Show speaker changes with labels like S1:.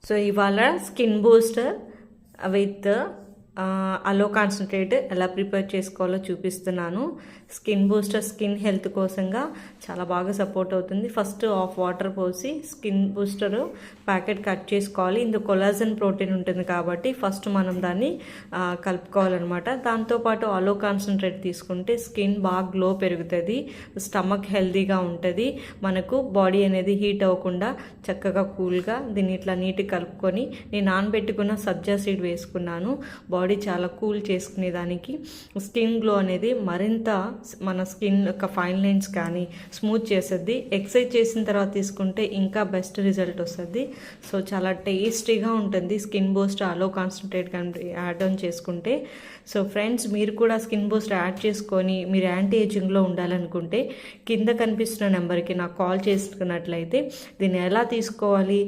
S1: So ఇవాళ skin booster with aloe concentrate ఎలా prepare చేసుకోవాలో చూపిస్తున్నాను. స్కిన్ బూస్టర్ స్కిన్ హెల్త్ కోసంగా చాలా బాగా సపోర్ట్ అవుతుంది. ఫస్ట్ హాఫ్ వాటర్ పోసి స్కిన్ బూస్టర్ ప్యాకెట్ కట్ చేసుకోవాలి. ఇందులో కొలాజన్ ప్రోటీన్ ఉంటుంది కాబట్టి ఫస్ట్ మనం దాన్ని కలుపుకోవాలన్నమాట. దాంతోపాటు అలో కాన్సన్ట్రేట్ తీసుకుంటే స్కిన్ బాగా గ్లో పెరుగుతుంది, స్టమక్ హెల్తీగా ఉంటుంది, మనకు బాడీ అనేది హీట్ అవ్వకుండా చక్కగా కూల్గా దీన్ని ఇట్లా నీట్గా కలుపుకొని నేను నానబెట్టుకున్న సబ్జా సీడ్ వేసుకున్నాను. బాడీ చాలా కూల్ చేసుకునేదానికి స్కిన్ గ్లో అనేది మరింత మన స్కిన్ యొక్క ఫైన్ లైన్స్ కానీ స్మూత్ చేస్తుంది. ఎక్సర్సైజ్ చేసిన తర్వాత తీసుకుంటే ఇంకా బెస్ట్ రిజల్ట్ వస్తుంది. సో చాలా టేస్టీగా ఉంటుంది స్కిన్ బూస్టర్ అలో కాన్సన్ట్రేట్ కానీ యాడ్ ఆన్ చేసుకుంటే. సో ఫ్రెండ్స్, మీరు కూడా స్కిన్ బూస్టర్ యాడ్ చేసుకొని మీరు యాంటీ ఏజింగ్లో ఉండాలనుకుంటే కింద కనిపిస్తున్న నెంబర్కి నాకు కాల్ చేసుకున్నట్లయితే దీన్ని ఎలా తీసుకోవాలి